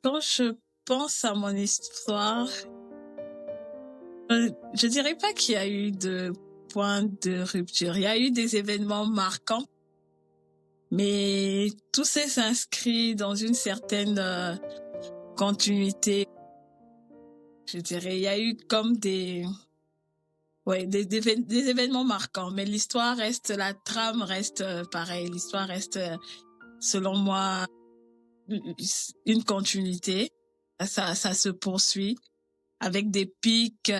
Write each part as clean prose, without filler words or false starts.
Quand je pense à mon histoire, je dirais pas qu'il y a eu de point de rupture. Il y a eu des événements marquants, mais tout ça s'inscrit dans une certaine continuité. Je dirais, il y a eu comme des événements marquants, mais l'histoire reste, la trame reste pareille. L'histoire reste, selon moi, une continuité. Ça se poursuit avec des pics,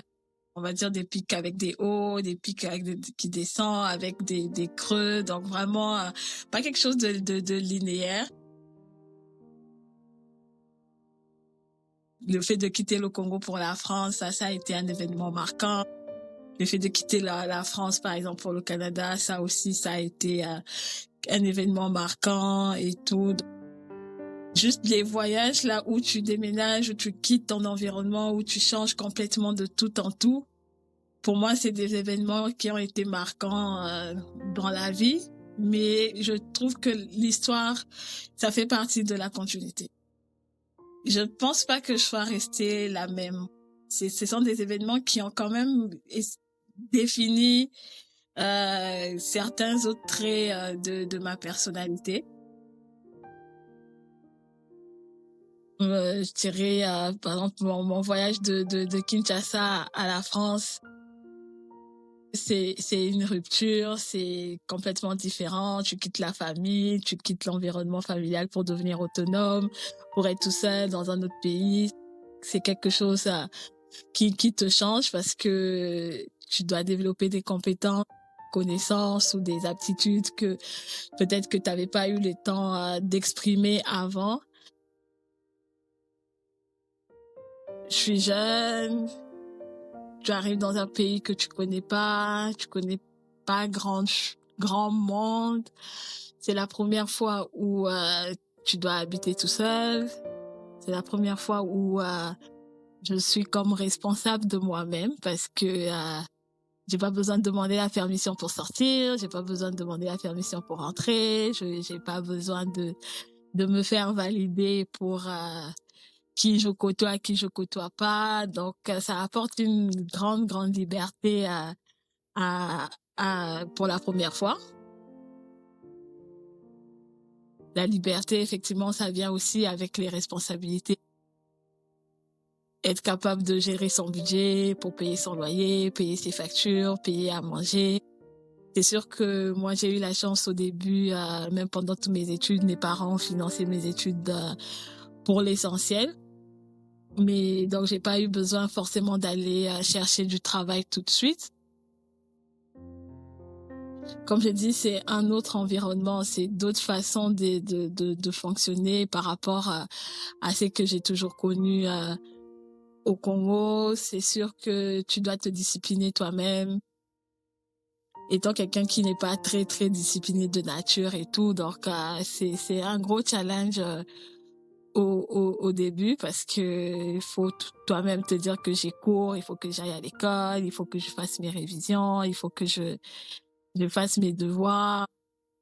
on va dire des pics avec des hauts, des pics avec qui descendent, avec des creux. Donc vraiment, pas quelque chose de linéaire. Le fait de quitter le Congo pour la France, ça a été un événement marquant. Le fait de quitter la France, par exemple, pour le Canada, ça aussi, ça a été un événement marquant et tout. Juste les voyages là où tu déménages, où tu quittes ton environnement, où tu changes complètement de tout en tout. Pour moi, c'est des événements qui ont été marquants dans la vie, mais je trouve que l'histoire, ça fait partie de la continuité. Je pense pas que je sois restée la même. Ce sont des événements qui ont quand même défini certains autres traits de ma personnalité. Je dirais, par exemple, mon voyage de Kinshasa à la France, c'est une rupture, c'est complètement différent. Tu quittes la famille, tu quittes l'environnement familial pour devenir autonome, pour être tout seul dans un autre pays. C'est quelque chose qui te change parce que tu dois développer des compétences, connaissances ou des aptitudes que peut-être que tu n'avais pas eu le temps d'exprimer avant. Je suis jeune, tu arrives dans un pays que tu connais pas grand monde. C'est la première fois où tu dois habiter tout seul. C'est la première fois où je suis comme responsable de moi-même parce que j'ai pas besoin de demander la permission pour sortir, j'ai pas besoin de demander la permission pour rentrer, j'ai pas besoin de me faire valider pour qui je côtoie pas. Donc, ça apporte une grande liberté à, pour la première fois. La liberté, effectivement, ça vient aussi avec les responsabilités. Être capable de gérer son budget pour payer son loyer, payer ses factures, payer à manger. C'est sûr que moi, j'ai eu la chance au début, même pendant toutes mes études, mes parents ont financé mes études pour l'essentiel. Mais donc, j'ai pas eu besoin forcément d'aller chercher du travail tout de suite. Comme je dis, c'est un autre environnement, c'est d'autres façons de fonctionner par rapport à ce que j'ai toujours connu au Congo. C'est sûr que tu dois te discipliner toi-même. Étant quelqu'un qui n'est pas très discipliné de nature et tout, donc c'est un gros challenge au début parce que il faut toi-même te dire que j'ai cours, il faut que j'aille à l'école, il faut que je fasse mes révisions, il faut que je fasse mes devoirs,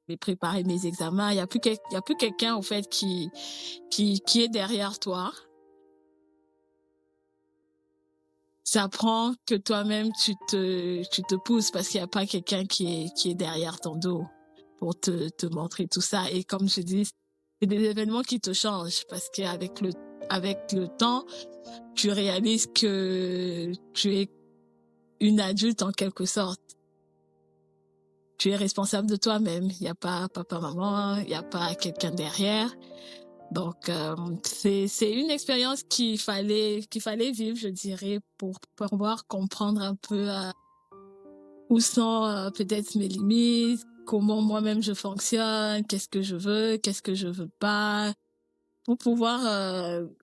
et préparer mes examens. Il y a plus quelqu'un en fait qui est derrière toi. Ça prend que toi-même tu te pousses parce qu'il y a pas quelqu'un qui est derrière ton dos pour te montrer tout ça. Et comme je dis, c'est des événements qui te changent parce avec le temps, tu réalises que tu es une adulte en quelque sorte. Tu es responsable de toi-même. Il n'y a pas papa, maman, il n'y a pas quelqu'un derrière. Donc, c'est une expérience qu'il fallait vivre, je dirais, pour pouvoir comprendre un peu où sont peut-être mes limites, comment moi-même je fonctionne, qu'est-ce que je veux, qu'est-ce que je veux pas, pour pouvoir,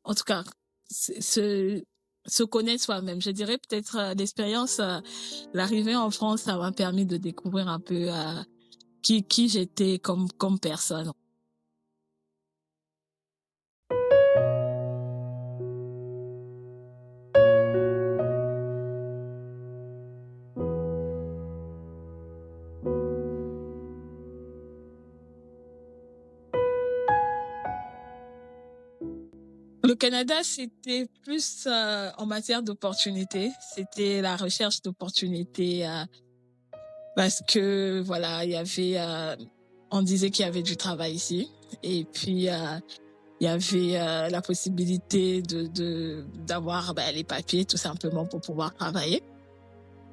en tout cas, se, se connaître soi-même. Je dirais peut-être l'expérience, l'arrivée en France, ça m'a permis de découvrir un peu qui j'étais comme personne. Le Canada, c'était plus en matière d'opportunités. C'était la recherche d'opportunités parce que voilà, il y avait, on disait qu'il y avait du travail ici, et puis il y avait la possibilité d'avoir ben, les papiers tout simplement pour pouvoir travailler.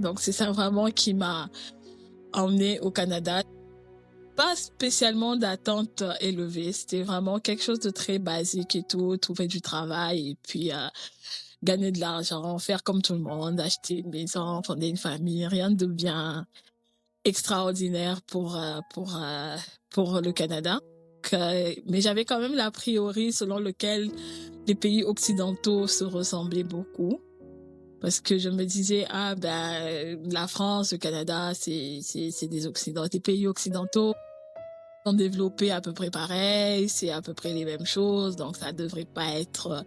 Donc c'est ça vraiment qui m'a emmené au Canada. Pas spécialement d'attente élevée, c'était vraiment quelque chose de très basique et tout, trouver du travail et puis gagner de l'argent, faire comme tout le monde, acheter une maison, fonder une famille, rien de bien extraordinaire pour le Canada. Mais j'avais quand même l'a priori selon lequel les pays occidentaux se ressemblaient beaucoup. Parce que je me disais, ah ben, la France, le Canada, c'est des pays occidentaux sont développés à peu près pareil, c'est à peu près les mêmes choses, donc ça devrait pas être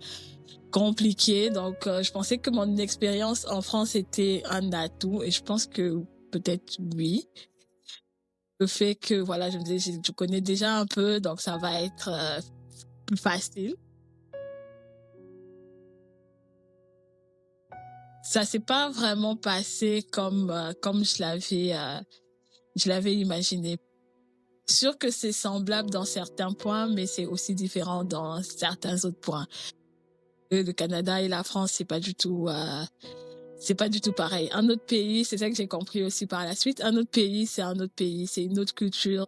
compliqué. Donc je pensais que mon expérience en France était un atout, et je pense que peut-être oui. Le fait que voilà, je me disais, je connais déjà un peu, donc ça va être plus facile. Ça s'est pas vraiment passé comme je l'avais imaginé. Sûr que c'est semblable dans certains points, mais c'est aussi différent dans certains autres points. Le Canada et la France, c'est pas du tout pareil. Un autre pays, c'est ça que j'ai compris aussi par la suite. Un autre pays, c'est un autre pays, c'est une autre culture.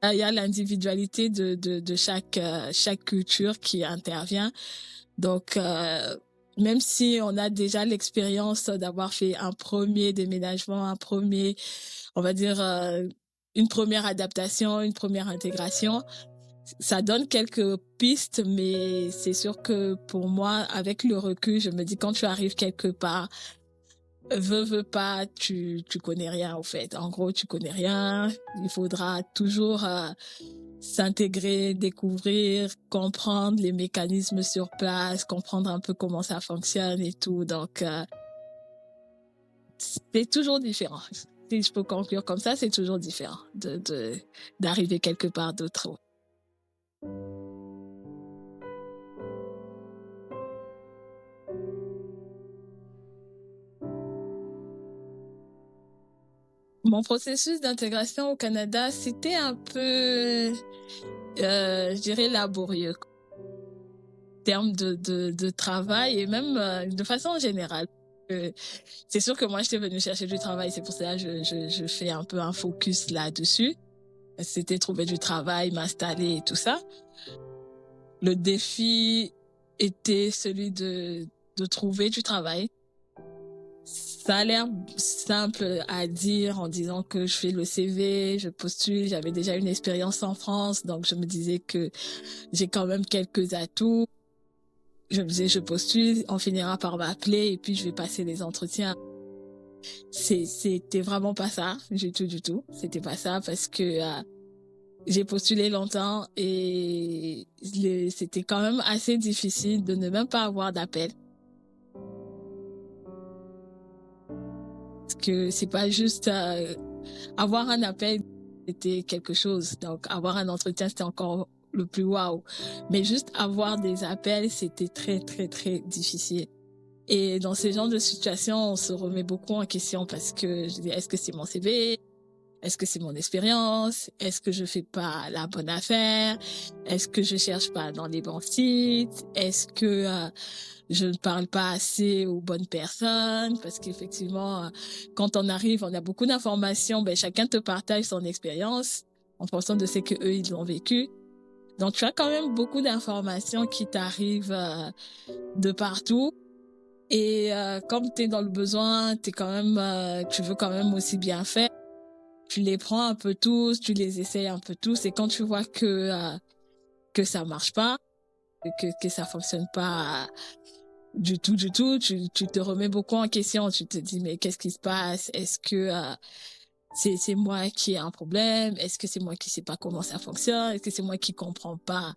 Il y a l'individualité de chaque culture qui intervient. Donc, même si on a déjà l'expérience d'avoir fait un premier déménagement, on va dire, une première adaptation, une première intégration, ça donne quelques pistes, mais c'est sûr que pour moi, avec le recul, je me dis quand tu arrives quelque part, veux pas, tu connais rien au fait. En gros, tu connais rien. Il faudra toujours s'intégrer, découvrir, comprendre les mécanismes sur place, comprendre un peu comment ça fonctionne et tout. Donc, c'est toujours différent. Si je peux conclure comme ça, c'est toujours différent d'arriver quelque part d'autre. Mon processus d'intégration au Canada, c'était un peu, je dirais, laborieux en termes de travail et même de façon générale. C'est sûr que moi, j'étais venue chercher du travail, c'est pour ça que je fais un peu un focus là-dessus. C'était trouver du travail, m'installer et tout ça. Le défi était celui de trouver du travail. Ça a l'air simple à dire en disant que je fais le CV, je postule, j'avais déjà une expérience en France, donc je me disais que j'ai quand même quelques atouts. Je me disais, je postule, on finira par m'appeler et puis je vais passer les entretiens. C'était vraiment pas ça, du tout. C'était pas ça parce que j'ai postulé longtemps et c'était quand même assez difficile de ne même pas avoir d'appel. Parce que c'est pas juste avoir un appel, c'était quelque chose. Donc avoir un entretien, c'était encore le plus waouh. Mais juste avoir des appels, c'était très très très difficile. Et dans ces genres de situations, on se remet beaucoup en question parce que je dis, est-ce que c'est mon CV? Est-ce que c'est mon expérience? Est-ce que je fais pas la bonne affaire? Est-ce que je cherche pas dans les bons sites? Est-ce que je ne parle pas assez aux bonnes personnes? Parce qu'effectivement, quand on arrive, on a beaucoup d'informations. Ben, chacun te partage son expérience en fonction de ce que eux ils ont vécu. Donc, tu as quand même beaucoup d'informations qui t'arrivent de partout. Et comme tu es dans le besoin, tu veux quand même aussi bien faire. Tu les prends un peu tous, tu les essayes un peu tous, et quand tu vois que ça marche pas, que ça fonctionne pas du tout, tu te remets beaucoup en question. Tu te dis mais qu'est-ce qui se passe? Est-ce que c'est moi qui ai un problème? Est-ce que c'est moi qui sais pas comment ça fonctionne? Est-ce que c'est moi qui comprends pas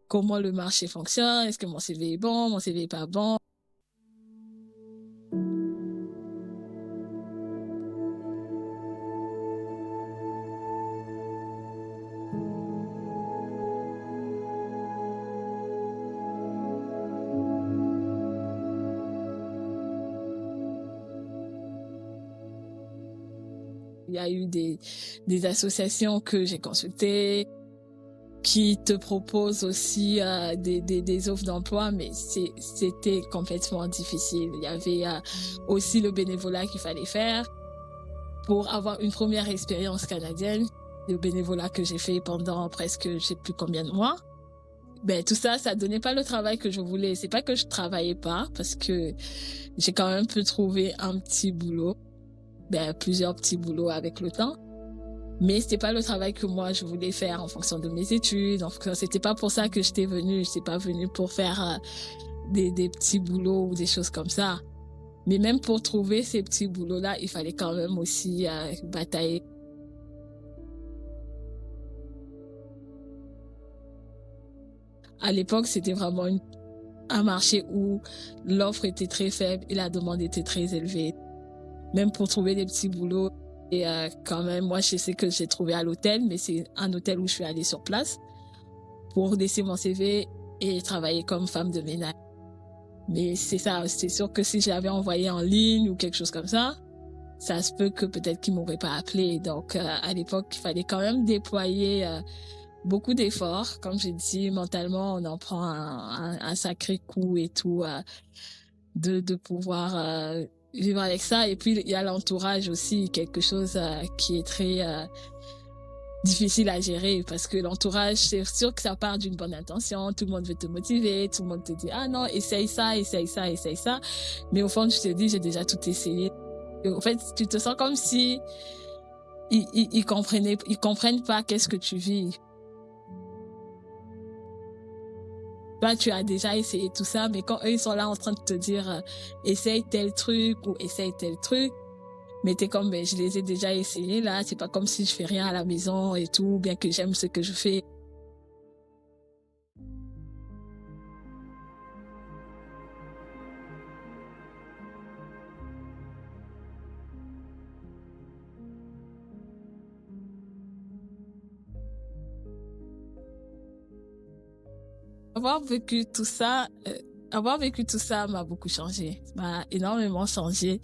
comment le marché fonctionne? Est-ce que mon CV est bon? Mon CV est pas bon? Il y a eu des associations que j'ai consultées qui te proposent aussi des offres d'emploi, mais c'était complètement difficile. Il y avait aussi le bénévolat qu'il fallait faire pour avoir une première expérience canadienne. Le bénévolat que j'ai fait pendant presque je sais plus combien de mois. Ben tout ça, ça donnait pas le travail que je voulais. C'est pas que je travaillais pas, parce que j'ai quand même pu trouver un petit boulot, ben plusieurs petits boulots avec le temps. Mais c'était pas le travail que moi je voulais faire en fonction de mes études. Donc c'était pas pour ça que j'étais venue. J'étais pas venue pour faire des petits boulots ou des choses comme ça. Mais même pour trouver ces petits boulots-là, il fallait quand même aussi batailler. À l'époque, c'était vraiment un marché où l'offre était très faible et la demande était très élevée. Même pour trouver des petits boulots. Et quand même, moi, je sais que j'ai trouvé à l'hôtel, mais c'est un hôtel où je suis allée sur place pour laisser mon CV et travailler comme femme de ménage. Mais c'est ça, c'est sûr que si j'avais envoyé en ligne ou quelque chose comme ça se peut que peut-être qu'ils m'auraient pas appelé. Donc, à l'époque, il fallait quand même déployer beaucoup d'efforts. Comme j'ai dit, mentalement, on en prend un sacré coup et tout, de pouvoir vivre avec ça. Et puis, il y a l'entourage aussi, quelque chose qui est très difficile à gérer, parce que l'entourage, c'est sûr que ça part d'une bonne intention, tout le monde veut te motiver, tout le monde te dit « Ah non, essaye ça, essaye ça, essaye ça ». Mais au fond, je te dis, j'ai déjà tout essayé. Et en fait, tu te sens comme si ils comprennent pas qu'est-ce que tu vis. Toi, tu as déjà essayé tout ça, mais quand eux, ils sont là en train de te dire essaye tel truc ou essaye tel truc, mais t'es comme, je les ai déjà essayés là, c'est pas comme si je fais rien à la maison et tout, bien que j'aime ce que je fais. Avoir vécu tout ça, avoir vécu tout ça m'a beaucoup changé, m'a énormément changé,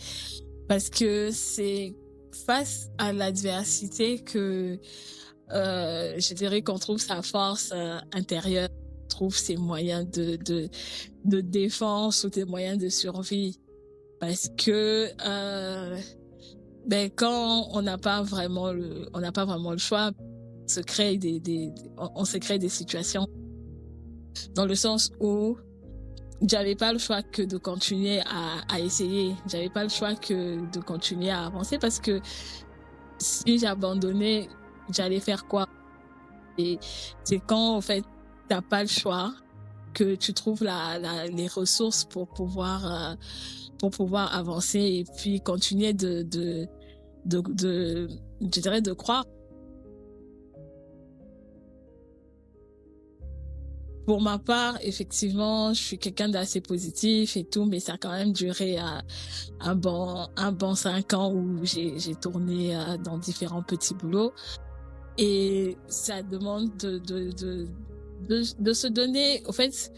parce que c'est face à l'adversité que je dirais qu'on trouve sa force intérieure, trouve ses moyens de défense ou des moyens de survie. Parce que quand on n'a pas vraiment le choix, on se crée on se crée des situations, dans le sens où j'avais pas le choix que de continuer à essayer. J'avais pas le choix que de continuer à avancer, parce que si j'abandonnais, j'allais faire quoi? Et c'est quand, en fait, t'as pas le choix que tu trouves les ressources pour pouvoir avancer et puis continuer je dirais, de croire. Pour ma part, effectivement, je suis quelqu'un d'assez positif et tout, mais ça a quand même duré un bon 5 ans où j'ai tourné dans différents petits boulots. Et ça demande de se donner, en fait,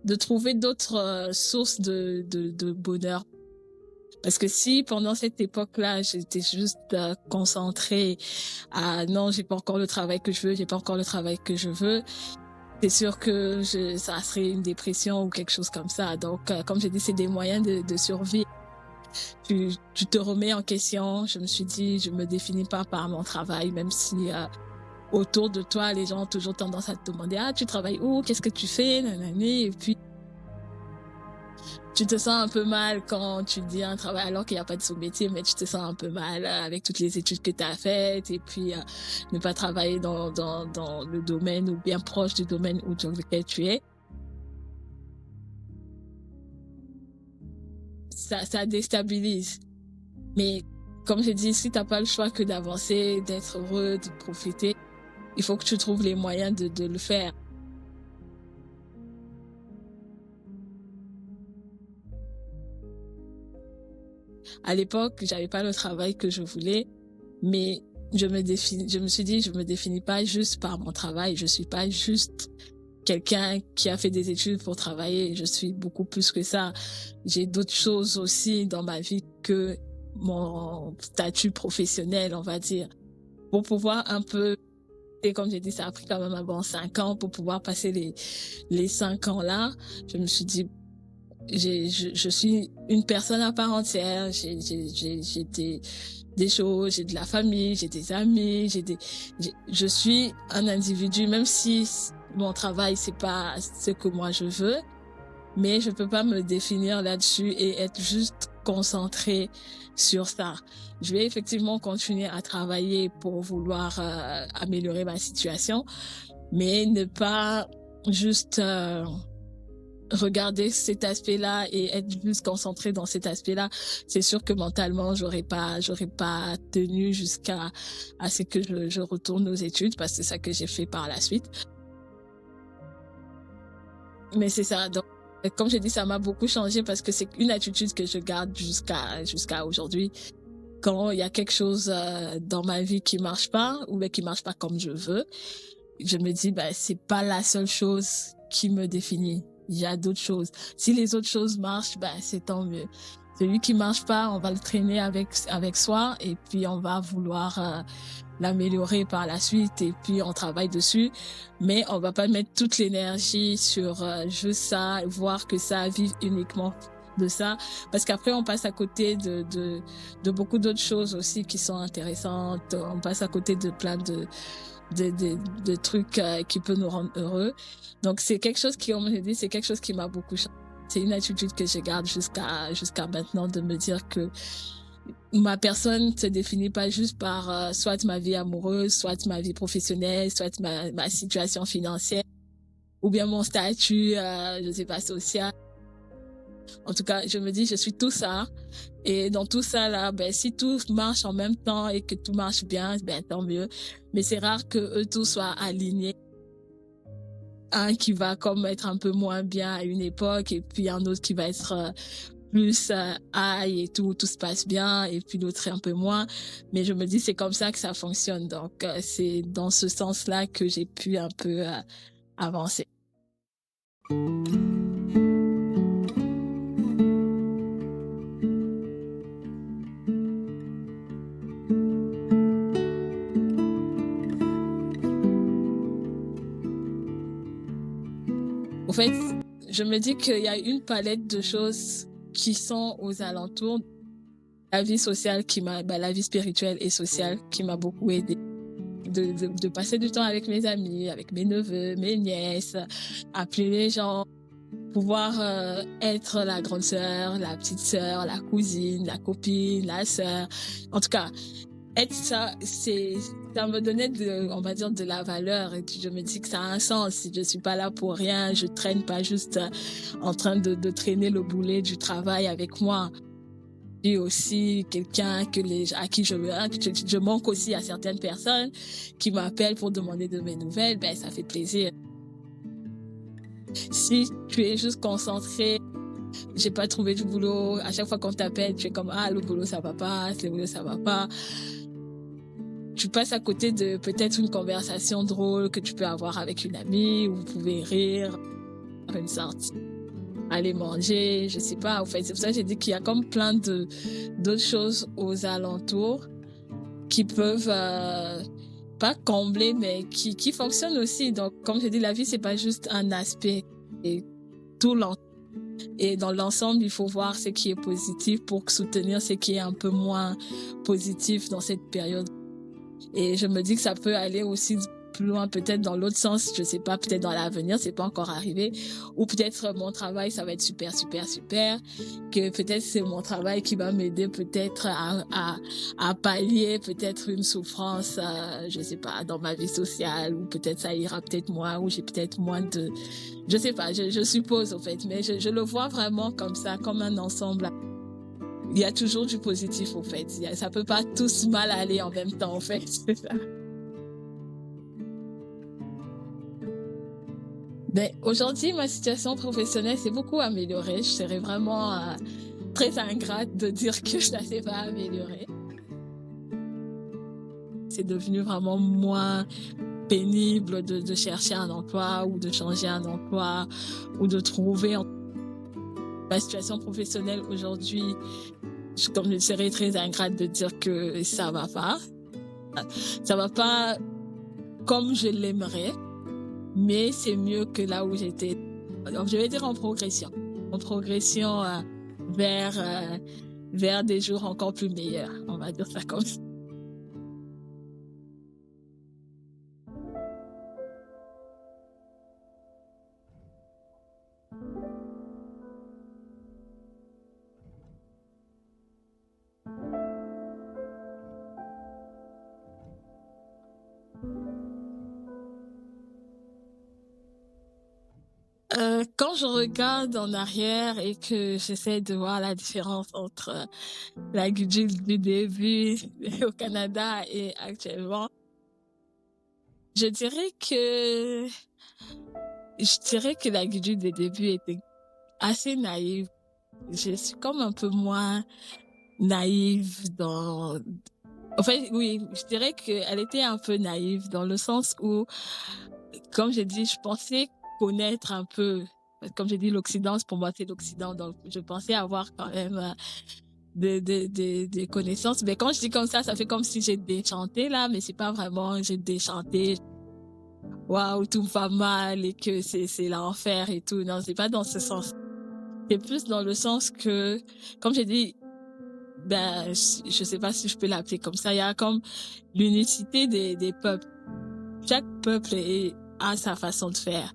de trouver d'autres sources de bonheur. Parce que si pendant cette époque-là, j'étais juste concentrée à non, j'ai pas encore le travail que je veux, j'ai pas encore le travail que je veux, c'est sûr que ça serait une dépression ou quelque chose comme ça. Donc, comme j'ai dit, c'est des moyens de survie. Tu te remets en question. Je me suis dit, je me définis pas par mon travail, même si autour de toi, les gens ont toujours tendance à te demander, ah, tu travailles où? Qu'est-ce que tu fais? Nanani. Et puis, tu te sens un peu mal quand tu dis un travail alors qu'il n'y a pas de sous-métier, mais tu te sens un peu mal avec toutes les études que tu as faites, et puis ne pas travailler dans le domaine ou bien proche du domaine dans lequel tu es. Ça déstabilise. Mais comme je dis, si tu n'as pas le choix que d'avancer, d'être heureux, de profiter, il faut que tu trouves les moyens de le faire. À l'époque, j'avais pas le travail que je voulais, mais je me suis dit, je me définis pas juste par mon travail. Je suis pas juste quelqu'un qui a fait des études pour travailler. Je suis beaucoup plus que ça. J'ai d'autres choses aussi dans ma vie que mon statut professionnel, on va dire, pour pouvoir un peu, et comme j'ai dit, ça a pris quand même un bon 5 ans pour pouvoir passer les 5 ans là. Je me suis dit, je suis une personne à part entière. J'ai des choses, j'ai de la famille, j'ai des amis, je suis un individu, même si mon travail, c'est pas ce que moi je veux, mais je peux pas me définir là-dessus et être juste concentrée sur ça. Je vais effectivement continuer à travailler pour vouloir améliorer ma situation, mais ne pas juste regarder cet aspect-là et être juste concentré dans cet aspect-là. C'est sûr que mentalement, j'aurais pas tenu jusqu'à ce que je retourne aux études, parce que c'est ça que j'ai fait par la suite. Mais c'est ça. Donc, comme j'ai dit, ça m'a beaucoup changé parce que c'est une attitude que je garde jusqu'à aujourd'hui. Quand il y a quelque chose dans ma vie qui marche pas, ou qui marche pas comme je veux, je me dis, c'est pas la seule chose qui me définit. Il y a d'autres choses. Si les autres choses marchent, c'est tant mieux. Celui qui marche pas, on va le traîner avec soi, et puis on va vouloir l'améliorer par la suite, et puis on travaille dessus, mais on va pas mettre toute l'énergie sur juste ça, voir que ça, vivre uniquement de ça, parce qu'après on passe à côté de beaucoup d'autres choses aussi qui sont intéressantes. On passe à côté de plein de trucs qui peuvent nous rendre heureux. Donc c'est quelque chose qui, comme je dis, c'est quelque chose qui m'a beaucoup changé. C'est une attitude que je garde jusqu'à maintenant, de me dire que ma personne se définit pas juste par soit ma vie amoureuse, soit ma vie professionnelle, soit ma situation financière, ou bien mon statut, je sais pas, social. En tout cas, je me dis, je suis tout ça. Et dans tout ça, là, si tout marche en même temps et que tout marche bien, tant mieux. Mais c'est rare que eux tous soient alignés. Un qui va comme être un peu moins bien à une époque, et puis un autre qui va être plus high et tout se passe bien, et puis l'autre un peu moins. Mais je me dis, c'est comme ça que ça fonctionne. Donc, c'est dans ce sens-là que j'ai pu un peu avancer. En fait, je me dis qu'il y a une palette de choses qui sont aux alentours. La vie sociale la vie spirituelle et sociale qui m'a beaucoup aidée. De passer du temps avec mes amis, avec mes neveux, mes nièces, appeler les gens, pouvoir être la grande sœur, la petite sœur, la cousine, la copine, la sœur. En tout cas, être ça, ça me donnait on va dire, de la valeur, et je me dis que ça a un sens. Je suis pas là pour rien, je traîne pas juste en train de traîner le boulet du travail avec moi. Et aussi quelqu'un à qui je manque aussi à certaines personnes qui m'appellent pour demander de mes nouvelles, ça fait plaisir. Si tu es juste concentré, j'ai pas trouvé du boulot, à chaque fois qu'on t'appelle, tu es comme, le boulot ça va pas, le boulot ça va pas. Tu passes à côté de peut-être une conversation drôle que tu peux avoir avec une amie, où vous pouvez rire, faire une sortie, aller manger, je sais pas. En fait, c'est pour ça que j'ai dit qu'il y a comme plein d'autres choses aux alentours qui peuvent pas combler, mais qui fonctionnent aussi. Donc, comme je dis, la vie, c'est pas juste un aspect, et tout l'ensemble. Et dans l'ensemble, il faut voir ce qui est positif pour soutenir ce qui est un peu moins positif dans cette période. Et je me dis que ça peut aller aussi plus loin, peut-être dans l'autre sens, je sais pas, peut-être dans l'avenir, c'est pas encore arrivé, ou peut-être mon travail, ça va être super, super, super, que peut-être c'est mon travail qui va m'aider peut-être à pallier peut-être une souffrance, je sais pas, dans ma vie sociale, ou peut-être ça ira peut-être moins, ou j'ai peut-être moins je sais pas, je suppose, en fait, mais je le vois vraiment comme ça, comme un ensemble. Il y a toujours du positif, en fait. Ça peut pas tous mal aller en même temps, en fait. C'est ça. Aujourd'hui, ma situation professionnelle s'est beaucoup améliorée. Je serais vraiment très ingrate de dire que ça s'est pas amélioré. C'est devenu vraiment moins pénible de chercher un emploi, ou de changer un emploi, ou de trouver. Ma situation professionnelle aujourd'hui comme je serais très ingrate de dire que ça va pas comme je l'aimerais, mais c'est mieux que là où j'étais. Donc, je vais dire en progression vers vers des jours encore plus meilleurs. On va dire ça comme ça. Quand je regarde en arrière et que j'essaie de voir la différence entre la Gudule du début au Canada et actuellement, je dirais que la Gudule des débuts était assez naïve. Je suis comme un peu moins naïve dans... En fait, oui, je dirais qu'elle était un peu naïve dans le sens où, comme j'ai dit, je pensais connaître un peu, comme j'ai dit, l'Occident, pour moi, c'est l'Occident, donc je pensais avoir quand même des connaissances. Mais quand je dis comme ça fait comme si j'ai déchanté là, mais c'est pas vraiment j'ai déchanté. Waouh, tout va mal et que c'est l'enfer et tout. Non, c'est pas dans ce sens. C'est plus dans le sens que, comme j'ai dit, ben, je sais pas si je peux l'appeler comme ça. Il y a comme l'unicité des peuples. Chaque peuple a sa façon de faire.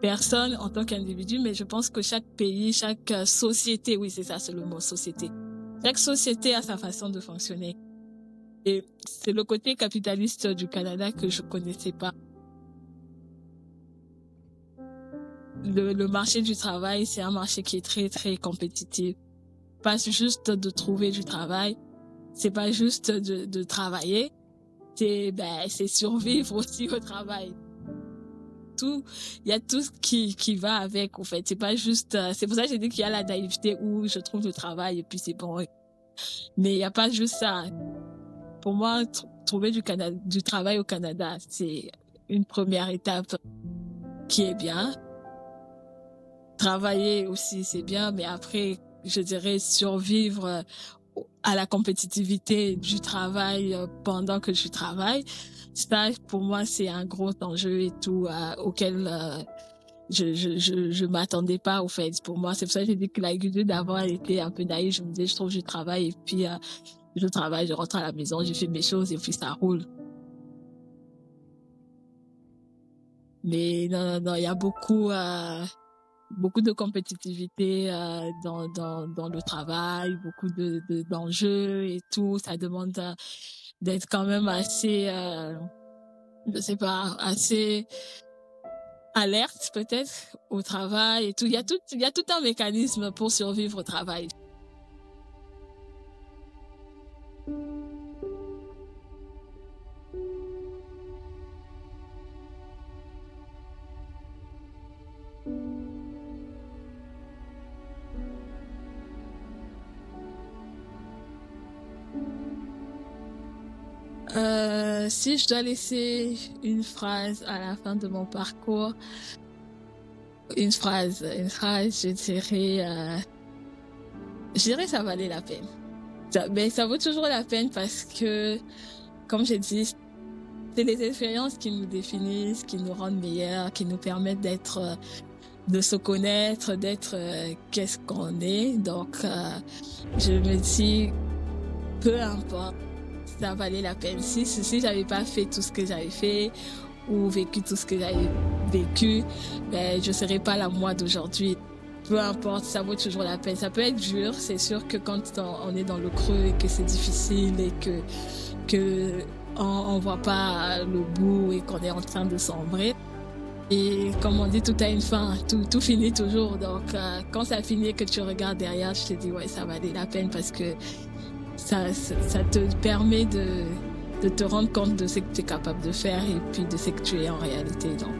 Personne en tant qu'individu, mais je pense que chaque pays, chaque société, oui, c'est ça, c'est le mot société. Chaque société a sa façon de fonctionner. Et c'est le côté capitaliste du Canada que je connaissais pas. Le marché du travail, c'est un marché qui est très, très compétitif. Pas juste de trouver du travail. C'est pas juste de travailler. C'est survivre aussi au travail. Il y a tout ce qui va avec, en fait. C'est pas juste, c'est pour ça que j'ai dit qu'il y a la naïveté où je trouve le travail et puis c'est bon. Mais il y a pas juste ça. Pour moi, trouver du travail au Canada, c'est une première étape qui est bien. Travailler aussi, c'est bien, mais après, je dirais survivre à la compétitivité du travail pendant que je travaille. Ça, pour moi, c'est un gros enjeu et tout auquel je m'attendais pas, au fait. Pour moi, c'est pour ça que j'ai dit que la Gudule d'avant, elle était un peu naïve. Je me disais, je trouve que je travaille et puis je travaille, je rentre à la maison, je fais mes choses et puis ça roule. Mais non, il y a beaucoup de compétitivité dans le travail, beaucoup d'enjeux et tout. Ça demande d'être quand même assez, je sais pas, assez alerte peut-être au travail et tout. Il y a tout un mécanisme pour survivre au travail. Si je dois laisser une phrase à la fin de mon parcours, je dirais ça valait la peine. Mais ça vaut toujours la peine parce que, comme j'ai dit, c'est les expériences qui nous définissent, qui nous rendent meilleurs, qui nous permettent de se connaître, d'être qu'est-ce qu'on est. Donc, je me dis, peu importe, ça valait la peine. Si j'avais pas fait tout ce que j'avais fait ou vécu tout ce que j'avais vécu, ben, je serais pas la moi d'aujourd'hui. Peu importe, ça vaut toujours la peine. Ça peut être dur, c'est sûr que quand on est dans le creux et que c'est difficile et que on voit pas le bout et qu'on est en train de sombrer. Et comme on dit, tout a une fin, tout finit toujours. Donc, quand ça finit et que tu regardes derrière, je te dis, ouais, ça valait la peine parce que ça te permet de te rendre compte de ce que tu es capable de faire et puis de ce que tu es en réalité. Donc,